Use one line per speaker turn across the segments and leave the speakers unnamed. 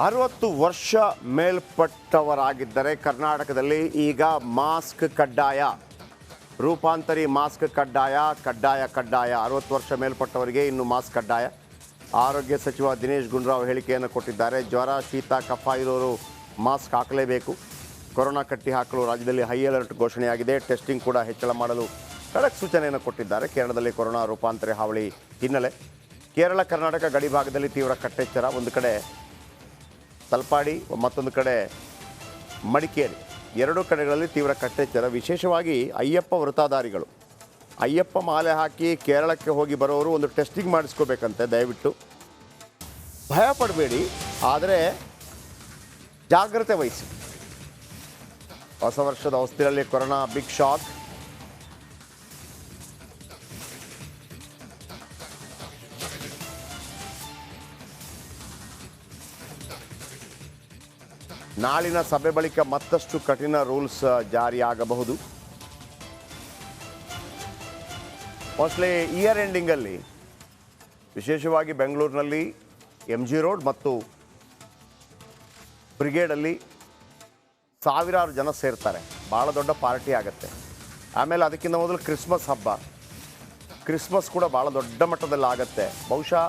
60 ವರ್ಷ ಮೇಲ್ಪಟ್ಟವರಾಗಿದ್ದರೆ ಕರ್ನಾಟಕದಲ್ಲಿ ಈಗ ಮಾಸ್ಕ್ ಕಡ್ಡಾಯ. ರೂಪಾಂತರಿ ಮಾಸ್ಕ್ ಕಡ್ಡಾಯ 60 ವರ್ಷ ಮೇಲ್ಪಟ್ಟವರಿಗೆ ಇನ್ನು ಮಾಸ್ಕ್ ಕಡ್ಡಾಯ. ಆರೋಗ್ಯ ಸಚಿವ ದಿನೇಶ್ ಗುಂಡೂರಾವ್ ಹೇಳಿಕೆಯನ್ನು ಕೊಟ್ಟಿದ್ದಾರೆ. ಜ್ವರ, ಶೀತ, ಕಫ ಇರೋರು ಮಾಸ್ಕ್ ಹಾಕಲೇಬೇಕು. ಕೊರೋನಾ ಕಟ್ಟಿ ಹಾಕಲು ರಾಜ್ಯದಲ್ಲಿ ಹೈ ಅಲರ್ಟ್ ಘೋಷಣೆಯಾಗಿದೆ. ಟೆಸ್ಟಿಂಗ್ ಕೂಡ ಹೆಚ್ಚಳ ಮಾಡಲು ಖಡಕ್ ಸೂಚನೆಯನ್ನು ಕೊಟ್ಟಿದ್ದಾರೆ. ಕೇರಳದಲ್ಲಿ ಕೊರೋನಾ ರೂಪಾಂತರಿ ಹಾವಳಿ ಹಿನ್ನೆಲೆ ಕೇರಳ ಕರ್ನಾಟಕ ಗಡಿ ಭಾಗದಲ್ಲಿ ತೀವ್ರ ಕಟ್ಟೆಚ್ಚರ. ಒಂದು ಕಡೆ ತಲಪಾಡಿ, ಮತ್ತೊಂದು ಕಡೆ ಮಡಿಕೇರಿ, ಎರಡೂ ಕಡೆಗಳಲ್ಲಿ ತೀವ್ರ ಕಟ್ಟೆಚ್ಚರ. ವಿಶೇಷವಾಗಿ ಅಯ್ಯಪ್ಪ ವೃತಾಧಾರಿಗಳು ಅಯ್ಯಪ್ಪ ಮಾಲೆ ಹಾಕಿ ಕೇರಳಕ್ಕೆ ಹೋಗಿ ಬರೋರು ಒಂದು ಟೆಸ್ಟಿಂಗ್ ಮಾಡಿಸ್ಕೋಬೇಕಂತೆ. ದಯವಿಟ್ಟು ಭಯ ಪಡಬೇಡಿ, ಆದರೆ ಜಾಗ್ರತೆ ವಹಿಸಿ. ಹೊಸ ವರ್ಷದ ಹೊಸ್ತಿಲಲ್ಲಿ ಕೊರೋನಾ ಬಿಗ್ ಶಾಕ್. ನಾಳಿನ ಸಭೆ ಬಳಿಕ ಮತ್ತಷ್ಟು ಕಠಿಣ ರೂಲ್ಸ್ ಜಾರಿಯಾಗಬಹುದು. ಮೋಸ್ಟ್ಲಿ ಇಯರ್ ಎಂಡಿಂಗಲ್ಲಿ ವಿಶೇಷವಾಗಿ ಬೆಂಗಳೂರಿನಲ್ಲಿ MG ರೋಡ್ ಮತ್ತು ಬ್ರಿಗೇಡಲ್ಲಿ ಸಾವಿರಾರು ಜನ ಸೇರ್ತಾರೆ. ಭಾಳ ದೊಡ್ಡ ಪಾರ್ಟಿ ಆಗುತ್ತೆ. ಆಮೇಲೆ ಅದಕ್ಕಿಂತ ಮೊದಲು ಕ್ರಿಸ್ಮಸ್ ಹಬ್ಬ, ಕ್ರಿಸ್ಮಸ್ ಕೂಡ ಭಾಳ ದೊಡ್ಡ ಮಟ್ಟದಲ್ಲಿ ಆಗುತ್ತೆ. ಬಹುಶಃ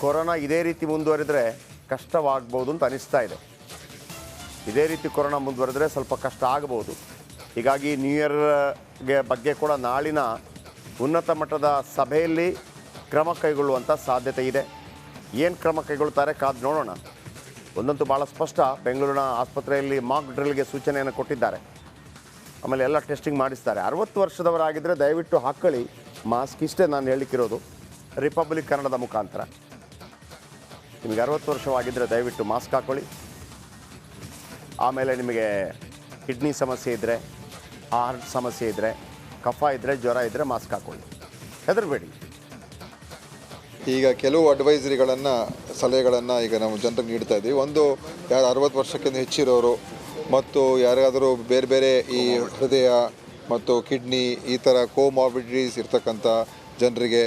ಕೊರೋನಾ ಇದೇ ರೀತಿ ಮುಂದುವರಿದರೆ ಕಷ್ಟವಾಗ್ಬೋದು ಅಂತ ಅನಿಸ್ತಾ ಇದೆ. ಇದೇ ರೀತಿ ಕೊರೋನಾ ಮುಂದುವರೆದರೆ ಸ್ವಲ್ಪ ಕಷ್ಟ ಆಗಬಹುದು. ಹೀಗಾಗಿ ನ್ಯೂ ಇಯರ್ಗೆ ಬಗ್ಗೆ ಕೂಡ ನಾಳಿನ ಉನ್ನತ ಮಟ್ಟದ ಸಭೆಯಲ್ಲಿ ಕ್ರಮ ಕೈಗೊಳ್ಳುವಂಥ ಸಾಧ್ಯತೆ ಇದೆ. ಏನು ಕ್ರಮ ಕೈಗೊಳ್ತಾರೆ ಕಾದು ನೋಡೋಣ. ಒಂದಂತೂ ಭಾಳ ಸ್ಪಷ್ಟ, ಬೆಂಗಳೂರಿನ ಆಸ್ಪತ್ರೆಯಲ್ಲಿ ಮಾಕ್ ಡ್ರಿಲ್ಗೆ ಸೂಚನೆಯನ್ನು ಕೊಟ್ಟಿದ್ದಾರೆ. ಆಮೇಲೆ ಎಲ್ಲ ಟೆಸ್ಟಿಂಗ್ ಮಾಡಿಸ್ತಾರೆ. 60 ವರ್ಷದವರಾಗಿದ್ದರೆ ದಯವಿಟ್ಟು ಹಾಕ್ಕೊಳ್ಳಿ ಮಾಸ್ಕ್. ಇಷ್ಟೇ ನಾನು ಹೇಳಲಿಕ್ಕಿರೋದು ರಿಪಬ್ಲಿಕ್ ಕನ್ನಡದ ಮುಖಾಂತರ. ನಿಮಗೆ 60 ವರ್ಷವಾಗಿದ್ದರೆ ದಯವಿಟ್ಟು ಮಾಸ್ಕ್ ಹಾಕ್ಕೊಳ್ಳಿ. ಆಮೇಲೆ ನಿಮಗೆ ಕಿಡ್ನಿ ಸಮಸ್ಯೆ ಇದ್ದರೆ, ಹಾರ್ಟ್ ಸಮಸ್ಯೆ ಇದ್ದರೆ, ಕಫ ಇದ್ದರೆ, ಜ್ವರ ಇದ್ದರೆ ಮಾಸ್ಕ್ ಹಾಕ್ಕೊಳ್ಳಿ, ಹೆದರಬೇಡಿ.
ಈಗ ಕೆಲವು ಅಡ್ವೈಸರಿಗಳನ್ನು, ಸಲಹೆಗಳನ್ನು ಈಗ ನಾವು ಜನರಿಗೆ ನೀಡ್ತಾ ಇದ್ದೀವಿ. ಒಂದು, ಯಾರು 60 ವರ್ಷಕ್ಕಿಂತ ಹೆಚ್ಚಿರೋರು ಮತ್ತು ಯಾರಾದರೂ ಬೇರೆ ಬೇರೆ ಈ ಹೃದಯ ಮತ್ತು ಕಿಡ್ನಿ ಈ ಥರ ಕೋಮಾರ್ಬಿಡಿಟೀಸ್ ಇರ್ತಕ್ಕಂಥ ಜನರಿಗೆ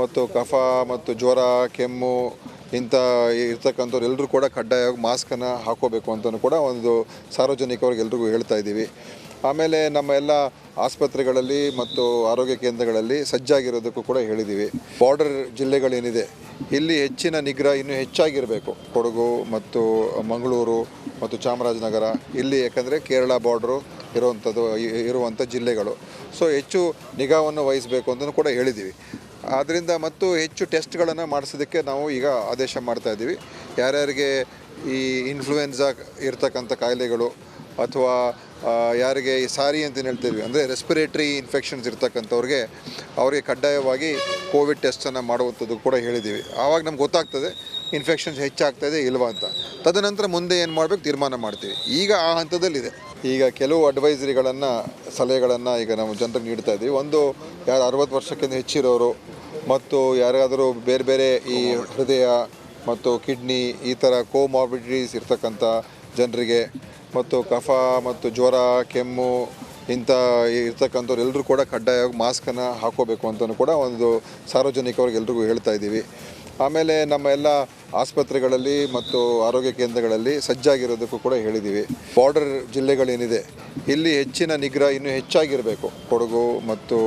ಮತ್ತು ಕಫ ಮತ್ತು ಜ್ವರ, ಕೆಮ್ಮು ಇಂಥ ಇರ್ತಕ್ಕಂಥವ್ರು ಎಲ್ಲರೂ ಕೂಡ ಕಡ್ಡಾಯವಾಗಿ ಮಾಸ್ಕನ್ನು ಹಾಕೋಬೇಕು ಅಂತಲೂ ಕೂಡ ಒಂದು ಸಾರ್ವಜನಿಕವ್ರಿಗೆ ಎಲ್ರಿಗೂ ಹೇಳ್ತಾ ಇದ್ದೀವಿ. ಆಮೇಲೆ ನಮ್ಮ ಎಲ್ಲ ಆಸ್ಪತ್ರೆಗಳಲ್ಲಿ ಮತ್ತು ಆರೋಗ್ಯ ಕೇಂದ್ರಗಳಲ್ಲಿ ಸಜ್ಜಾಗಿರೋದಕ್ಕೂ ಕೂಡ ಹೇಳಿದ್ದೀವಿ. ಬಾರ್ಡರ್ ಜಿಲ್ಲೆಗಳೇನಿದೆ ಇಲ್ಲಿ ಹೆಚ್ಚಿನ ನಿಗ್ರಹ ಇನ್ನೂ ಹೆಚ್ಚಾಗಿರಬೇಕು. ಕೊಡಗು ಮತ್ತು ಮಂಗಳೂರು ಮತ್ತು ಚಾಮರಾಜನಗರ ಇಲ್ಲಿ, ಯಾಕಂದರೆ ಕೇರಳ ಬಾರ್ಡ್ರು ಇರುವಂಥ ಜಿಲ್ಲೆಗಳು. ಸೊ ಹೆಚ್ಚು ನಿಗಾವನ್ನು ವಹಿಸಬೇಕು ಅಂತಲೂ ಕೂಡ ಹೇಳಿದ್ದೀವಿ. ಆದ್ದರಿಂದ ಮತ್ತು ಹೆಚ್ಚು ಟೆಸ್ಟ್ಗಳನ್ನು ಮಾಡಿಸೋದಕ್ಕೆ ನಾವು ಈಗ ಆದೇಶ ಮಾಡ್ತಾಯಿದ್ದೀವಿ. ಯಾರ್ಯಾರಿಗೆ ಈ ಇನ್ಫ್ಲೂಯೆನ್ಸಾ ಇರ್ತಕ್ಕಂಥ ಕಾಯಿಲೆಗಳು ಅಥವಾ ಯಾರಿಗೆ ಈ ಸಾರಿ ಅಂತ ಹೇಳ್ತೀವಿ, ಅಂದರೆ ರೆಸ್ಪಿರೇಟ್ರಿ ಇನ್ಫೆಕ್ಷನ್ಸ್ ಇರ್ತಕ್ಕಂಥವ್ರಿಗೆ ಅವರಿಗೆ ಕಡ್ಡಾಯವಾಗಿ ಕೋವಿಡ್ ಟೆಸ್ಟನ್ನು ಮಾಡುವಂಥದ್ದು ಕೂಡ ಹೇಳಿದ್ದೀವಿ. ಆವಾಗ ನಮ್ಗೆ ಗೊತ್ತಾಗ್ತದೆ ಇನ್ಫೆಕ್ಷನ್ಸ್ ಹೆಚ್ಚಾಗ್ತಾಯಿದೆ ಇಲ್ವಾ ಅಂತ. ತದನಂತರ ಮುಂದೆ ಏನು ಮಾಡಬೇಕು ತೀರ್ಮಾನ ಮಾಡ್ತೀವಿ. ಈಗ ಆ ಹಂತದಲ್ಲಿದೆ. ಈಗ ಕೆಲವು ಅಡ್ವೈಸರಿಗಳನ್ನು, ಸಲಹೆಗಳನ್ನು ಈಗ ನಾವು ಜನರಿಗೆ ನೀಡ್ತಾ ಇದ್ದೀವಿ. ಒಂದು, ಯಾರು 60 ವರ್ಷಕ್ಕಿಂತ ಹೆಚ್ಚಿರೋರು ಮತ್ತು ಯಾರಾದರೂ ಬೇರೆ ಬೇರೆ ಈ ಹೃದಯ ಮತ್ತು ಕಿಡ್ನಿ ಈ ಥರ ಕೋಮಾರ್ಬಿಡಿಟೀಸ್ ಇರ್ತಕ್ಕಂಥ ಜನರಿಗೆ ಮತ್ತು ಕಫ ಮತ್ತು ಜ್ವರ, ಕೆಮ್ಮು ಇಂಥ ಇರ್ತಕ್ಕಂಥವ್ರು ಎಲ್ಲರೂ ಕೂಡ ಕಡ್ಡಾಯವಾಗಿ ಮಾಸ್ಕನ್ನು ಹಾಕೋಬೇಕು ಅಂತಲೂ ಕೂಡ ಒಂದು ಸಾರ್ವಜನಿಕವ್ರಿಗೆ ಎಲ್ರಿಗೂ ಹೇಳ್ತಾ ಇದ್ದೀವಿ. ಆಮೇಲೆ ನಮ್ಮ ಎಲ್ಲ ಆಸ್ಪತ್ರೆಗಳಲ್ಲಿ ಮತ್ತು ಆರೋಗ್ಯ ಕೇಂದ್ರಗಳಲ್ಲಿ ಸಜ್ಜಾಗಿರೋದಕ್ಕೂ ಕೂಡ ಹೇಳಿದ್ದೀವಿ. ಬಾರ್ಡರ್ ಜಿಲ್ಲೆಗಳೇನಿದೆ ಇಲ್ಲಿ ಹೆಚ್ಚಿನ ನಿಗ್ರಹ ಇನ್ನೂ ಹೆಚ್ಚಾಗಿರಬೇಕು. ಕೊಡಗು ಮತ್ತು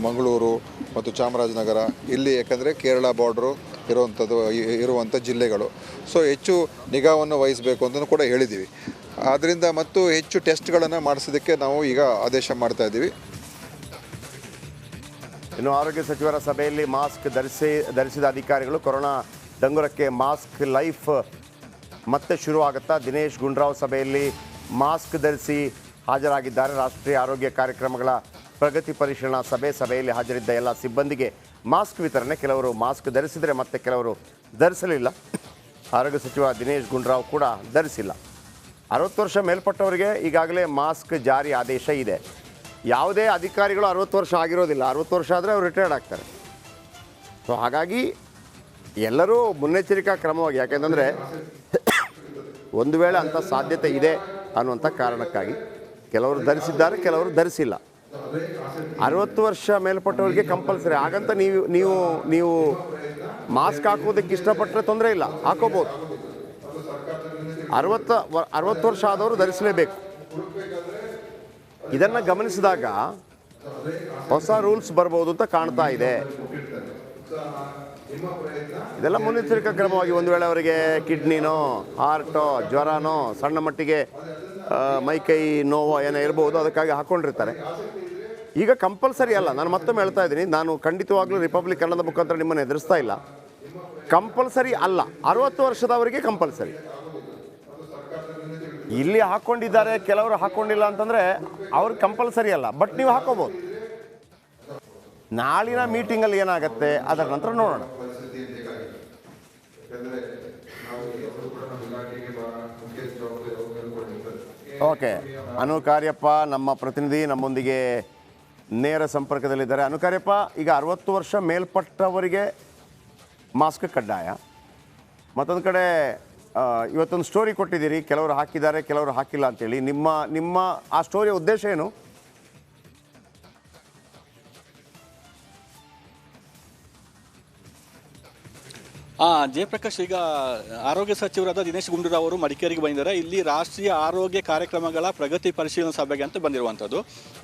ಮಂಗಳೂರು ಮತ್ತು ಚಾಮರಾಜನಗರ ಇಲ್ಲಿ, ಯಾಕಂದರೆ ಕೇರಳ ಬಾರ್ಡ್ರು ಇರುವಂಥ ಜಿಲ್ಲೆಗಳು. ಸೊ ಹೆಚ್ಚು ನಿಗಾವನ್ನು ವಹಿಸಬೇಕು ಅಂತಲೂ ಕೂಡ ಹೇಳಿದ್ದೀವಿ. ಆದ್ದರಿಂದ ಮತ್ತು ಹೆಚ್ಚು ಟೆಸ್ಟ್ಗಳನ್ನು ಮಾಡಿಸೋದಕ್ಕೆ ನಾವು ಈಗ ಆದೇಶ ಮಾಡ್ತಾ ಇದ್ದೀವಿ.
ಇನ್ನು ಆರೋಗ್ಯ ಸಚಿವರ ಸಭೆಯಲ್ಲಿ ಮಾಸ್ಕ್ ಧರಿಸಿದ ಅಧಿಕಾರಿಗಳು ಕೊರೋನಾ ಡಂಗುರಕ್ಕೆ ಮಾಸ್ಕ್ ಲೈಫ್ ಮತ್ತೆ ಶುರುವಾಗುತ್ತಾ? ದಿನೇಶ್ ಗುಂಡೂರಾವ್ ಸಭೆಯಲ್ಲಿ ಮಾಸ್ಕ್ ಧರಿಸಿ ಹಾಜರಾಗಿದ್ದಾರೆ. ರಾಷ್ಟ್ರೀಯ ಆರೋಗ್ಯ ಕಾರ್ಯಕ್ರಮಗಳ ಪ್ರಗತಿ ಪರಿಶೀಲನಾ ಸಭೆಯಲ್ಲಿ ಹಾಜರಿದ್ದ ಎಲ್ಲ ಸಿಬ್ಬಂದಿಗೆ ಮಾಸ್ಕ್ ವಿತರಣೆ. ಕೆಲವರು ಮಾಸ್ಕ್ ಧರಿಸಿದರೆ ಮತ್ತೆ ಕೆಲವರು ಧರಿಸಲಿಲ್ಲ. ಆರೋಗ್ಯ ಸಚಿವ ದಿನೇಶ್ ಗುಂಡೂರಾವ್ ಕೂಡ ಧರಿಸಿಲ್ಲ. 60 ವರ್ಷ ಮೇಲ್ಪಟ್ಟವರಿಗೆ ಈಗಾಗಲೇ ಮಾಸ್ಕ್ ಜಾರಿ ಆದೇಶ ಇದೆ. ಯಾವುದೇ ಅಧಿಕಾರಿಗಳು 60 ವರ್ಷ ಆಗಿರೋದಿಲ್ಲ. 60 ವರ್ಷ ಆದರೆ ಅವರು ರಿಟೈರ್ಡ್ ಆಗ್ತಾರೆ. ಸೊ ಹಾಗಾಗಿ ಎಲ್ಲರೂ ಮುನ್ನೆಚ್ಚರಿಕಾ ಕ್ರಮವಾಗಿ, ಯಾಕೆಂದರೆ ಒಂದು ವೇಳೆ ಅಂಥ ಸಾಧ್ಯತೆ ಇದೆ ಅನ್ನುವಂಥ ಕಾರಣಕ್ಕಾಗಿ ಕೆಲವರು ಧರಿಸಿದ್ದಾರೆ, ಕೆಲವರು ಧರಿಸಿಲ್ಲ. 60 ವರ್ಷ ಮೇಲ್ಪಟ್ಟವರಿಗೆ ಕಂಪಲ್ಸರಿ. ಹಾಗಂತ ನೀವು ಮಾಸ್ಕ್ ಹಾಕೋದಕ್ಕೆ ಇಷ್ಟಪಟ್ಟರೆ ತೊಂದರೆ ಇಲ್ಲ, ಹಾಕೋಬೋದು. 60 ವರ್ಷ ಆದವರು ಧರಿಸಲೇಬೇಕು. ಇದನ್ನು ಗಮನಿಸಿದಾಗ ಹೊಸ ರೂಲ್ಸ್ ಬರ್ಬೋದು ಅಂತ ಕಾಣ್ತಾ ಇದೆ. ಇದೆಲ್ಲ ಮುನ್ನೆಚ್ಚರಿಕಾ ಕ್ರಮವಾಗಿ ಒಂದು ವೇಳೆ ಅವರಿಗೆ ಕಿಡ್ನಿನೋ ಹಾರ್ಟೋ ಜ್ವರನೋ ಸಣ್ಣ ಮಟ್ಟಿಗೆ ಮೈಕೈ ನೋವೋ ಏನೋ ಇರ್ಬೋದು, ಅದಕ್ಕಾಗಿ ಹಾಕ್ಕೊಂಡಿರ್ತಾರೆ. ಈಗ ಕಂಪಲ್ಸರಿ ಅಲ್ಲ. ನಾನು ಮತ್ತೊಮ್ಮೆ ಹೇಳ್ತಾ ಇದ್ದೀನಿ, ನಾನು ಖಂಡಿತವಾಗ್ಲೂ ರಿಪಬ್ಲಿಕ್ ಕನ್ನಡದ ಮುಖಾಂತರ ನಿಮ್ಮನ್ನು ಎದುರಿಸ್ತಾ ಇಲ್ಲ. ಕಂಪಲ್ಸರಿ ಅಲ್ಲ, 60 ವರ್ಷದವರಿಗೆ ಕಂಪಲ್ಸರಿ. ಇಲ್ಲಿ ಹಾಕ್ಕೊಂಡಿದ್ದಾರೆ, ಕೆಲವರು ಹಾಕ್ಕೊಂಡಿಲ್ಲ ಅಂತಂದರೆ ಅವ್ರಿಗೆ ಕಂಪಲ್ಸರಿ ಅಲ್ಲ, ಬಟ್ ನೀವು ಹಾಕೋಬೋದು. ನಾಳಿನ ಮೀಟಿಂಗಲ್ಲಿ ಏನಾಗುತ್ತೆ ಅದರ ನಂತರ ನೋಡೋಣ. ಓಕೆ, ಅನು ಕಾರ್ಯಪ್ಪ ನಮ್ಮ ಪ್ರತಿನಿಧಿ ನಮ್ಮೊಂದಿಗೆ ನೇರ ಸಂಪರ್ಕದಲ್ಲಿದ್ದಾರೆ. ಅನು ಕಾರ್ಯಪ್ಪ, ಈಗ 60 ವರ್ಷ ಮೇಲ್ಪಟ್ಟವರಿಗೆ ಮಾಸ್ಕ್ ಕಡ್ಡಾಯ. ಮತ್ತೊಂದು ಕಡೆ ಇವತ್ತೊಂದು ಸ್ಟೋರಿ ಕೊಟ್ಟಿದ್ದೀರಿ, ಕೆಲವರು ಹಾಕಿದ್ದಾರೆ ಕೆಲವರು ಹಾಕಿಲ್ಲ ಅಂತೇಳಿ. ನಿಮ್ಮ ಆ ಸ್ಟೋರಿಯ ಉದ್ದೇಶ ಏನು?
ಜಯಪ್ರಕಾಶ್, ಈಗ ಆರೋಗ್ಯ ಸಚಿವರಾದ ದಿನೇಶ್ ಗುಂಡೂರಾವ್ ಅವರು ಮಡಿಕೇರಿಗೆ ಬಂದಿದ್ದಾರೆ. ಇಲ್ಲಿ ರಾಷ್ಟ್ರೀಯ ಆರೋಗ್ಯ ಕಾರ್ಯಕ್ರಮಗಳ ಪ್ರಗತಿ ಪರಿಶೀಲನಾ ಸಭೆಗೆ ಅಂತ ಬಂದಿರುವಂಥದ್ದು.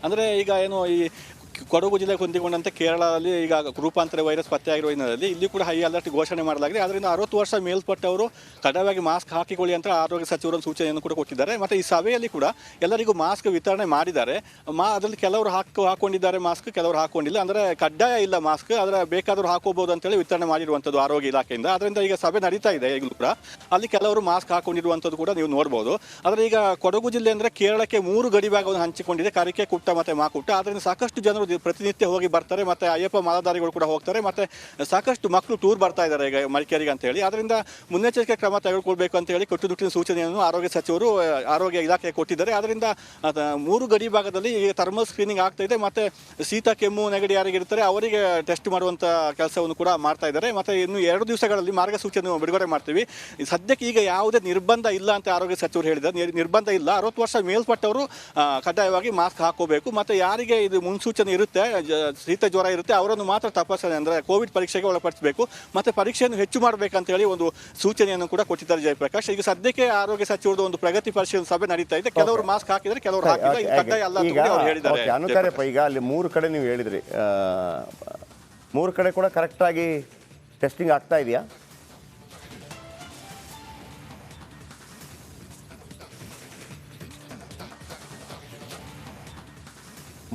ಅಂದರೆ ಈಗ ಏನು ಈ ಕೊಡಗು ಜಿಲ್ಲೆಗೆ ಹೊಂದಿಕೊಂಡಂತೆ ಕೇರಳದಲ್ಲಿ ಈಗ ರೂಪಾಂತರ ವೈರಸ್ ಪತ್ತೆಯಾಗಿರುವ ಹಿನ್ನೆಲೆಯಲ್ಲಿ ಇಲ್ಲಿ ಕೂಡ ಹೈ ಅಲರ್ಟ್ ಘೋಷಣೆ ಮಾಡಲಾಗಿದೆ. ಆದ್ದರಿಂದ 60 ವರ್ಷ ಮೇಲ್ಪಟ್ಟವರು ಕಡ್ಡಾಯವಾಗಿ ಮಾಸ್ಕ್ ಹಾಕಿಕೊಳ್ಳಿ ಅಂತ ಆರೋಗ್ಯ ಸಚಿವರು ಸೂಚನೆಯನ್ನು ಕೂಡ ಕೊಟ್ಟಿದ್ದಾರೆ. ಮತ್ತು ಈ ಸಭೆಯಲ್ಲಿ ಕೂಡ ಎಲ್ಲರಿಗೂ ಮಾಸ್ಕ್ ವಿತರಣೆ ಮಾಡಿದ್ದಾರೆ. ಅದರಲ್ಲಿ ಕೆಲವರು ಹಾಕೊಂಡಿದ್ದಾರೆ ಮಾಸ್ಕ್, ಕೆಲವರು ಹಾಕೊಂಡಿಲ್ಲ. ಅಂದರೆ ಕಡ್ಡಾಯ ಇಲ್ಲ ಮಾಸ್ಕ್, ಆದರೆ ಬೇಕಾದರೂ ಹಾಕೋಬಹುದು ಅಂತೇಳಿ ವಿತರಣೆ ಮಾಡಿರುವಂಥದ್ದು ಆರೋಗ್ಯ ಇಲಾಖೆಯಿಂದ. ಅದರಿಂದ ಈಗ ಸಭೆ ನಡೀತಾ ಇದೆ ಈಗಲೂ ಕೂಡ. ಅಲ್ಲಿ ಕೆಲವರು ಮಾಸ್ಕ್ ಹಾಕೊಂಡಿರುವಂಥದ್ದು ಕೂಡ ನೀವು ನೋಡ್ಬೋದು. ಆದರೆ ಈಗ ಕೊಡಗು ಜಿಲ್ಲೆ ಅಂದರೆ ಕೇರಳಕ್ಕೆ 3 ಗಡಿ ಭಾಗವನ್ನು ಹಂಚಿಕೊಂಡಿದೆ, ಕರಿಕೆ, ಕುಟ್ಟ ಮತ್ತು ಮಾಕುಟ್ಟ. ಆದ್ದರಿಂದ ಸಾಕಷ್ಟು ಜನರು ಪ್ರತಿನಿತ್ಯ ಹೋಗಿ ಬರ್ತಾರೆ, ಮತ್ತು ಅಯ್ಯಪ್ಪ ಮಾಲಾಧಾರಿಗಳು ಕೂಡ ಹೋಗ್ತಾರೆ, ಮತ್ತು ಸಾಕಷ್ಟು ಮಕ್ಕಳು ಟೂರ್ ಬರ್ತಾ ಇದ್ದಾರೆ ಈಗ ಮಡಿಕೇರಿಗೆ ಅಂತ ಹೇಳಿ. ಅದರಿಂದ ಮುನ್ನೆಚ್ಚರಿಕೆ ಕ್ರಮ ತೆಗೆದುಕೊಳ್ಬೇಕು ಅಂತ ಹೇಳಿ ಕಟ್ಟುನಿಟ್ಟಿನ ಸೂಚನೆಯನ್ನು ಆರೋಗ್ಯ ಸಚಿವರು ಆರೋಗ್ಯ ಇಲಾಖೆ ಕೊಟ್ಟಿದ್ದಾರೆ. ಅದರಿಂದ 3 ಗಡಿ ಭಾಗದಲ್ಲಿ ಈಗ ಥರ್ಮಲ್ ಸ್ಕ್ರೀನಿಂಗ್ ಆಗ್ತಾ ಇದೆ, ಮತ್ತು ಶೀತ ಕೆಮ್ಮು ನೆಗಡಿ ಯಾರಿಗಿರ್ತಾರೆ ಅವರಿಗೆ ಟೆಸ್ಟ್ ಮಾಡುವಂಥ ಕೆಲಸವನ್ನು ಕೂಡ ಮಾಡ್ತಾ ಇದ್ದಾರೆ. ಮತ್ತು ಇನ್ನು 2 ದಿವಸಗಳಲ್ಲಿ ಮಾರ್ಗಸೂಚಿಯನ್ನು ಬಿಡುಗಡೆ ಮಾಡ್ತೀವಿ. ಸದ್ಯಕ್ಕೆ ಈಗ ಯಾವುದೇ ನಿರ್ಬಂಧ ಇಲ್ಲ ಅಂತ ಆರೋಗ್ಯ ಸಚಿವರು ಹೇಳಿದ್ದಾರೆ. ನಿರ್ಬಂಧ ಇಲ್ಲ, 60 ವರ್ಷ ಮೇಲ್ಪಟ್ಟವರು ಕಡ್ಡಾಯವಾಗಿ ಮಾಸ್ಕ್ ಹಾಕೋಬೇಕು. ಮತ್ತು ಯಾರಿಗೆ ಇದು ಮುನ್ಸೂಚನೆ ಇರುತ್ತೆ, ಶೀತ ಜ್ವರ ಇರುತ್ತೆ, ಅವರನ್ನು ಮಾತ್ರ ತಪಾಸಣೆ ಅಂದರೆ ಕೋವಿಡ್ ಪರೀಕ್ಷೆಗೆ ಒಳಪಡಿಸಬೇಕು, ಮತ್ತು ಪರೀಕ್ಷೆಯನ್ನು ಹೆಚ್ಚು ಮಾಡಬೇಕಂತ ಹೇಳಿ ಒಂದು ಸೂಚನೆಯನ್ನು ಕೂಡ ಕೊಟ್ಟಿದ್ದಾರೆ ಜಯಪ್ರಕಾಶ್. ಈಗ ಸದ್ಯಕ್ಕೆ ಆರೋಗ್ಯ ಸಚಿವರದು ಒಂದು ಪ್ರಗತಿ ಪರಿಶೀಲನಾ ಸಭೆ ನಡೀತಾ ಇದೆ. ಕೆಲವರು ಮಾಸ್ಕ್ ಹಾಕಿದರೆ, ಕೆಲವರು ಹಾಕಿಲ್ಲ. ಇದು ಕಡ್ಡಾಯ ಅಲ್ಲ ಅಂತ ಅವರು ಹೇಳಿದ್ದಾರೆ.
ಅನುಕಾರ್ಯಪ್ಪ, ಈಗ ಅಲ್ಲಿ 3 ಕಡೆ ನೀವು ಹೇಳಿದ್ರಿ, 3 ಕಡೆ ಕೂಡ ಕರೆಕ್ಟಾಗಿ ಟೆಸ್ಟಿಂಗ್ ಆಗ್ತಾ ಇದೆಯಾ?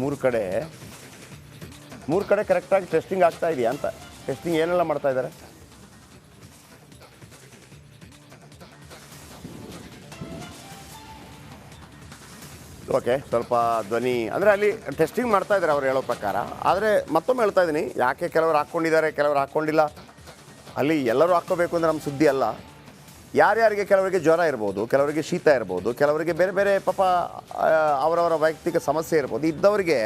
ಮೂರು ಕಡೆ ಕರೆಕ್ಟಾಗಿ ಟೆಸ್ಟಿಂಗ್ ಆಗ್ತಾ ಇದೆಯಾ ಅಂತ. ಟೆಸ್ಟಿಂಗ್ ಏನೆಲ್ಲ ಮಾಡ್ತಾ ಇದ್ದಾರೆ? ಓಕೆ, ಸ್ವಲ್ಪ ಧ್ವನಿ ಅಂದರೆ ಅಲ್ಲಿ ಟೆಸ್ಟಿಂಗ್ ಮಾಡ್ತಾ ಇದ್ದಾರೆ ಅವ್ರು ಹೇಳೋ ಪ್ರಕಾರ. ಆದರೆ ಮತ್ತೊಮ್ಮೆ ಹೇಳ್ತಾ ಇದ್ದೀನಿ, ಯಾಕೆ ಕೆಲವರು ಹಾಕ್ಕೊಂಡಿದ್ದಾರೆ ಕೆಲವರು ಹಾಕ್ಕೊಂಡಿಲ್ಲ, ಅಲ್ಲಿ ಎಲ್ಲರೂ ಹಾಕ್ಕೋಬೇಕು ಅಂದರೆ ನಮ್ಮ ಸುದ್ದಿ ಅಲ್ಲ. ಯಾರ್ಯಾರಿಗೆ, ಕೆಲವರಿಗೆ ಜ್ವರ ಇರ್ಬೋದು, ಕೆಲವರಿಗೆ ಶೀತ ಇರ್ಬೋದು, ಕೆಲವರಿಗೆ ಬೇರೆ ಬೇರೆ ಪಾಪ ಅವರವರ ವೈಯಕ್ತಿಕ ಸಮಸ್ಯೆ ಇರ್ಬೋದು, ಇದ್ದವರಿಗೆ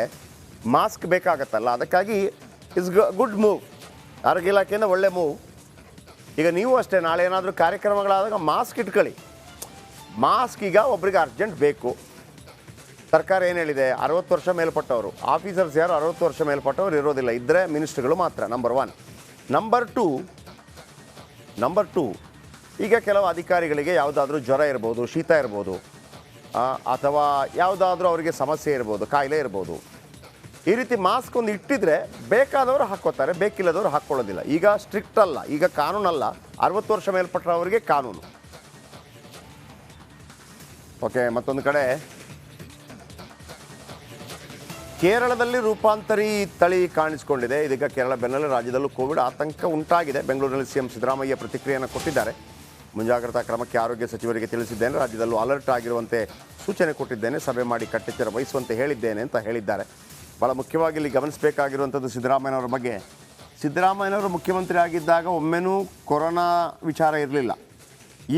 ಮಾಸ್ಕ್ ಬೇಕಾಗತ್ತಲ್ಲ. ಅದಕ್ಕಾಗಿ ಇಟ್ಸ್ ಗುಡ್ ಮೂವ್, ಆರೋಗ್ಯ ಇಲಾಖೆಯಿಂದ ಒಳ್ಳೆ ಮೂವ್. ಈಗ ನೀವು ಅಷ್ಟೇ, ನಾಳೆ ಏನಾದರೂ ಕಾರ್ಯಕ್ರಮಗಳಾದಾಗ ಮಾಸ್ಕ್ ಇಟ್ಕೊಳ್ಳಿ. ಮಾಸ್ಕ್ ಈಗ ಒಬ್ರಿಗೆ ಅರ್ಜೆಂಟ್ ಬೇಕು. ಸರ್ಕಾರ ಏನು ಹೇಳಿದೆ, 60 ವರ್ಷ ಮೇಲ್ಪಟ್ಟವರು, ಆಫೀಸರ್ಸ್ ಯಾರು 60 ವರ್ಷ ಮೇಲ್ಪಟ್ಟವರು ಇರೋದಿಲ್ಲ, ಇದ್ದರೆ ಮಿನಿಸ್ಟ್ರುಗಳು ಮಾತ್ರ. ನಂಬರ್ 1. ನಂಬರ್ ಟು ಈಗ ಕೆಲವು ಅಧಿಕಾರಿಗಳಿಗೆ ಯಾವುದಾದ್ರೂ ಜ್ವರ ಇರ್ಬೋದು, ಶೀತ ಇರ್ಬೋದು, ಅಥವಾ ಯಾವುದಾದ್ರೂ ಅವರಿಗೆ ಸಮಸ್ಯೆ ಇರ್ಬೋದು, ಕಾಯಿಲೆ ಇರ್ಬೋದು. ಈ ರೀತಿ ಮಾಸ್ಕ್ ಒಂದು ಇಟ್ಟಿದ್ರೆ ಬೇಕಾದವರು ಹಾಕ್ಕೋತಾರೆ, ಬೇಕಿಲ್ಲದವರು ಹಾಕ್ಕೊಳ್ಳೋದಿಲ್ಲ. ಈಗ ಸ್ಟ್ರಿಕ್ಟ್ ಅಲ್ಲ, ಈಗ ಕಾನೂನಲ್ಲ, 60 ವರ್ಷ ಮೇಲ್ಪಟ್ಟವರಿಗೆ ಕಾನೂನು. ಓಕೆ, ಮತ್ತೊಂದು ಕಡೆ ಕೇರಳದಲ್ಲಿ ರೂಪಾಂತರಿ ತಳಿ ಕಾಣಿಸಿಕೊಂಡಿದೆ. ಇದೀಗ ಕೇರಳ ಬೆನ್ನಲ್ಲೇ ರಾಜ್ಯದಲ್ಲೂ ಕೋವಿಡ್ ಆತಂಕ ಉಂಟಾಗಿದೆ. ಬೆಂಗಳೂರಿನಲ್ಲಿ ಸಿಎಂ ಸಿದ್ದರಾಮಯ್ಯ ಪ್ರತಿಕ್ರಿಯೆಯನ್ನು ಕೊಟ್ಟಿದ್ದಾರೆ. ಮುಂಜಾಗ್ರತಾ ಕ್ರಮಕ್ಕೆ ಆರೋಗ್ಯ ಸಚಿವರಿಗೆ ತಿಳಿಸಿದ್ದೇನೆ, ರಾಜ್ಯದಲ್ಲೂ ಅಲರ್ಟ್ ಆಗಿರುವಂತೆ ಸೂಚನೆ ಕೊಟ್ಟಿದ್ದೇನೆ, ಸಭೆ ಮಾಡಿ ಕಟ್ಟೆಚ್ಚರ ವಹಿಸುವಂತೆ ಹೇಳಿದ್ದೇನೆ ಅಂತ ಹೇಳಿದ್ದಾರೆ. ಭಾಳ ಮುಖ್ಯವಾಗಿ ಇಲ್ಲಿ ಗಮನಿಸಬೇಕಾಗಿರುವಂಥದ್ದು ಸಿದ್ದರಾಮಯ್ಯನವರ ಬಗ್ಗೆ. ಸಿದ್ದರಾಮಯ್ಯನವರು ಮುಖ್ಯಮಂತ್ರಿ ಆಗಿದ್ದಾಗ ಒಮ್ಮೆನೂ ಕೊರೋನಾ ವಿಚಾರ ಇರಲಿಲ್ಲ.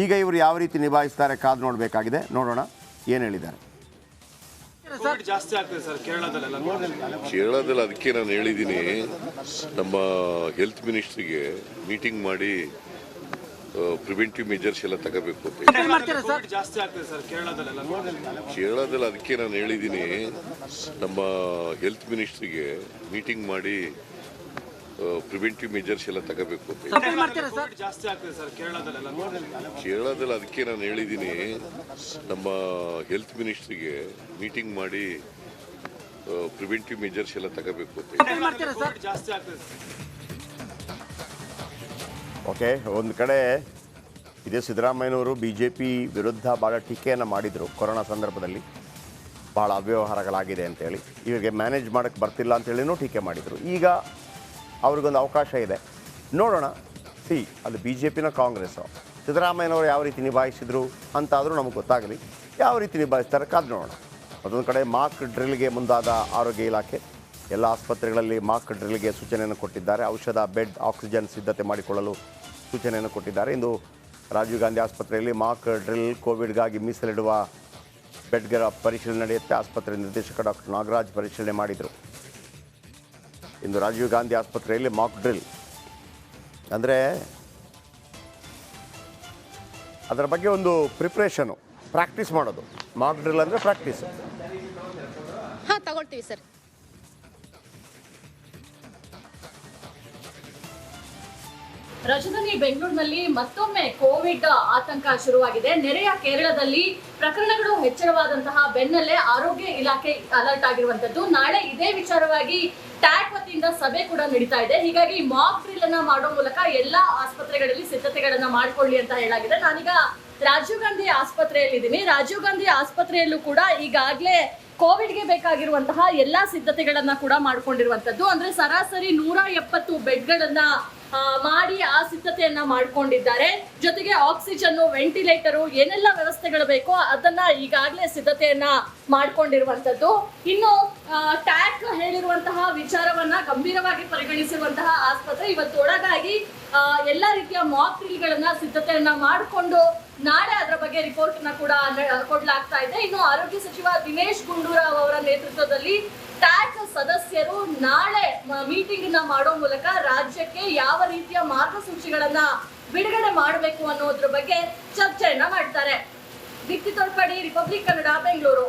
ಈಗ ಇವರು ಯಾವ ರೀತಿ ನಿಭಾಯಿಸ್ತಾರೆ ಕಾದು ನೋಡಬೇಕಾಗಿದೆ. ನೋಡೋಣ ಏನು ಹೇಳಿದ್ದಾರೆ.
ಜಾಸ್ತಿ ಆಗ್ತದೆ ಸರ್
ಕೇರಳದಲ್ಲಿ. ಅದಕ್ಕೆ ನಾನು ಹೇಳಿದ್ದೀನಿ, ನಮ್ಮ ಹೆಲ್ತ್ ಮಿನಿಸ್ಟ್ರಿಗೆ ಮೀಟಿಂಗ್ ಮಾಡಿ ಪ್ರಿವೆಂಟಿವ್ ಮೆಜರ್ಸ್ ಎಲ್ಲ ತಗೋಬೇಕು ಅಂತ.
ಜಾಸ್ತಿ ಆಗ್ತದೆ ಸರ್
ಕೇರಳದಲ್ಲಿ. ಅದಕ್ಕೆ ನಾನು ಹೇಳಿದ್ದೀನಿ, ನಮ್ಮ ಹೆಲ್ತ್ ಮಿನಿಸ್ಟ್ರಿಗೆ ಮೀಟಿಂಗ್ ಮಾಡಿ ಪ್ರಿವೆಂಟಿವ್ ಮೆಜರ್ಸ್ ಎಲ್ಲ ತಗೋಬೇಕು ಅಂತ.
ಕೋವಿಡ್ ಜಾಸ್ತಿ ಆಗ್ತದೆ ಸರ್ ಕೇರಳದಲ್ಲೆಲ್ಲ.
ಕೇರಳದಲ್ಲಿ ಅದಕ್ಕೆ ನಾನು ಹೇಳಿದ್ದೀನಿ, ನಮ್ಮ ಹೆಲ್ತ್ ಮಿನಿಸ್ಟ್ರಿಗೆ ಮೀಟಿಂಗ್ ಮಾಡಿ ಪ್ರಿವೆಂಟಿವ್ ಮೆಜರ್ಸ್ ಎಲ್ಲ ತಗೋಬೇಕು ಅಂತ.
ಕೋವಿಡ್ ಜಾಸ್ತಿ ಆಗ್ತದೆ ಸರ್.
ಓಕೆ, ಒಂದು ಕಡೆ ಇದೇ ಸಿದ್ದರಾಮಯ್ಯನವರು BJP ವಿರುದ್ಧ ಭಾಳ ಟೀಕೆಯನ್ನು ಮಾಡಿದರು ಕೊರೋನಾ ಸಂದರ್ಭದಲ್ಲಿ, ಭಾಳ ಅವ್ಯವಹಾರಗಳಾಗಿದೆ ಅಂತೇಳಿ, ಇವರಿಗೆ ಮ್ಯಾನೇಜ್ ಮಾಡೋಕ್ಕೆ ಬರ್ತಿಲ್ಲ ಅಂತೇಳಿನೂ ಟೀಕೆ ಮಾಡಿದರು. ಈಗ ಅವ್ರಿಗೊಂದು ಅವಕಾಶ ಇದೆ, ನೋಡೋಣ. ಅದು BJPನ ಕಾಂಗ್ರೆಸ್ಸು, ಸಿದ್ದರಾಮಯ್ಯನವರು ಯಾವ ರೀತಿ ನಿಭಾಯಿಸಿದ್ರು ಅಂತಾದರೂ ನಮಗೆ ಗೊತ್ತಾಗಲಿ, ಯಾವ ರೀತಿ ನಿಭಾಯಿಸ್ತಾರೆ ಕಾದು ನೋಡೋಣ. ಅದೊಂದು ಕಡೆ ಮಾಕ್ ಡ್ರಿಲ್ಗೆ ಮುಂದಾದ ಆರೋಗ್ಯ ಇಲಾಖೆ ಎಲ್ಲ ಆಸ್ಪತ್ರೆಗಳಲ್ಲಿ ಮಾಕ್ ಡ್ರಿಲ್ಗೆ ಸೂಚನೆಯನ್ನು ಕೊಟ್ಟಿದ್ದಾರೆ. ಔಷಧ, ಬೆಡ್, ಆಕ್ಸಿಜನ್ ಸಿದ್ಧತೆ ಮಾಡಿಕೊಳ್ಳಲು ಸೂಚನೆಯನ್ನು ಕೊಟ್ಟಿದ್ದಾರೆ. ಇಂದು ರಾಜೀವ್ ಗಾಂಧಿ ಆಸ್ಪತ್ರೆಯಲ್ಲಿ ಮಾಕ್ ಡ್ರಿಲ್ ಕೋವಿಡ್ಗಾಗಿ ಮೀಸಲಿಡುವ ಬೆಡ್ಗಳ ಪರಿಶೀಲನೆ ನಡೆಯುತ್ತೆ. ಆಸ್ಪತ್ರೆ ನಿರ್ದೇಶಕ ಡಾಕ್ಟರ್ ನಾಗರಾಜ್ ಪರಿಶೀಲನೆ ಮಾಡಿದರು. ಇಂದು ರಾಜೀವ್ ಗಾಂಧಿ ಆಸ್ಪತ್ರೆಯಲ್ಲಿ ಮಾಕ್ ಡ್ರಿಲ್ ಅಂದರೆ ಅದರ ಬಗ್ಗೆ ಒಂದು ಪ್ರಿಪ್ರೇಷನು, ಪ್ರಾಕ್ಟೀಸ್ ಮಾಡೋದು. ಮಾಕ್ ಡ್ರಿಲ್ ಅಂದರೆ ಪ್ರಾಕ್ಟೀಸು.
ಹಾಂ, ತಗೊಳ್ತೀವಿ ಸರ್. ರಾಜಧಾನಿ ಬೆಂಗಳೂರಿನಲ್ಲಿ ಮತ್ತೊಮ್ಮೆ ಕೋವಿಡ್ ಆತಂಕ ಶುರುವಾಗಿದೆ. ನೆರೆಯ ಕೇರಳದಲ್ಲಿ ಪ್ರಕರಣಗಳು ಹೆಚ್ಚಳವಾದಂತಹ ಬೆನ್ನಲ್ಲೇ ಆರೋಗ್ಯ ಇಲಾಖೆ ಅಲರ್ಟ್ ಆಗಿರುವಂತದ್ದು. ನಾಳೆ ಇದೇ ವಿಚಾರವಾಗಿ ಟ್ಯಾಕ್ ವತಿಯಿಂದ ಸಭೆ ಕೂಡ ನಡೀತಾ ಇದೆ. ಹೀಗಾಗಿ ಮಾಕ್ ಡ್ರಿಲ್ ಅನ್ನ ಮಾಡೋ ಮೂಲಕ ಎಲ್ಲಾ ಆಸ್ಪತ್ರೆಗಳಲ್ಲಿ ಸಿದ್ಧತೆಗಳನ್ನ ಮಾಡ್ಕೊಳ್ಳಿ ಅಂತ ಹೇಳಾಗಿದೆ. ನಾನೀಗ ರಾಜೀವ್ ಗಾಂಧಿ ಆಸ್ಪತ್ರೆಯಲ್ಲಿ ಇದ್ದೀನಿ. ರಾಜೀವ್ ಗಾಂಧಿ ಆಸ್ಪತ್ರೆಯಲ್ಲೂ ಕೂಡ ಈಗಾಗಲೇ ಕೋವಿಡ್ಗೆ ಬೇಕಾಗಿರುವಂತಹ ಎಲ್ಲಾ ಸಿದ್ಧತೆಗಳನ್ನ ಕೂಡ ಮಾಡ್ಕೊಂಡಿರುವಂತದ್ದು. ಅಂದ್ರೆ ಸರಾಸರಿ 170 ಬೆಡ್ಗಳನ್ನ ಮಾಡಿ ಆ ಸಿದ್ಧತೆಯನ್ನ ಮಾಡ್ಕೊಂಡಿದ್ದಾರೆ. ಜೊತೆಗೆ ಆಕ್ಸಿಜನ್, ವೆಂಟಿಲೇಟರು, ಏನೆಲ್ಲ ವ್ಯವಸ್ಥೆಗಳು ಬೇಕೋ ಅದನ್ನ ಈಗಾಗಲೇ ಸಿದ್ಧತೆಯನ್ನ ಮಾಡ್ಕೊಂಡಿರುವಂತದ್ದು. ಇನ್ನು ಟ್ಯಾಕ್ ಹೇಳಿರುವಂತಹ ವಿಚಾರವನ್ನ ಗಂಭೀರವಾಗಿ ಪರಿಗಣಿಸಿರುವಂತಹ ಆಸ್ಪತ್ರೆ ಇವತ್ತೊಳಗಾಗಿ ಎಲ್ಲಾ ರೀತಿಯ ಮಾಕ್ ಡ್ರಿಲ್ಗಳನ್ನ ಸಿದ್ಧತೆಯನ್ನ ಮಾಡಿಕೊಂಡು ನಾಳೆ ಅದರ ಬಗ್ಗೆ ರಿಪೋರ್ಟ್ ನ ಕೂಡ ಕೊಡ್ಲಾಗ್ತಾ ಇದೆ. ಇನ್ನು ಆರೋಗ್ಯ ಸಚಿವ ದಿನೇಶ್ ಗುಂಡೂರಾವ್ ಅವರ ನೇತೃತ್ವದಲ್ಲಿ ಟ್ಯಾಕ್ ಸದಸ್ಯರು ನಾಳೆ ಮೀಟಿಂಗ್ ನ ಮಾಡೋ ಮೂಲಕ ರಾಜ್ಯಕ್ಕೆ ಯಾವ ರೀತಿಯ ಮಾರ್ಗಸೂಚಿಗಳನ್ನ ಬಿಡುಗಡೆ ಮಾಡಬೇಕು ಅನ್ನೋದ್ರ ಬಗ್ಗೆ ಚರ್ಚೆಯನ್ನ ಮಾಡ್ತಾರೆ. ದೀಪ್ತಿ ತೋಡ್ಪಾಡಿ, ರಿಪಬ್ಲಿಕ್ ಕನ್ನಡ, ಬೆಂಗಳೂರು.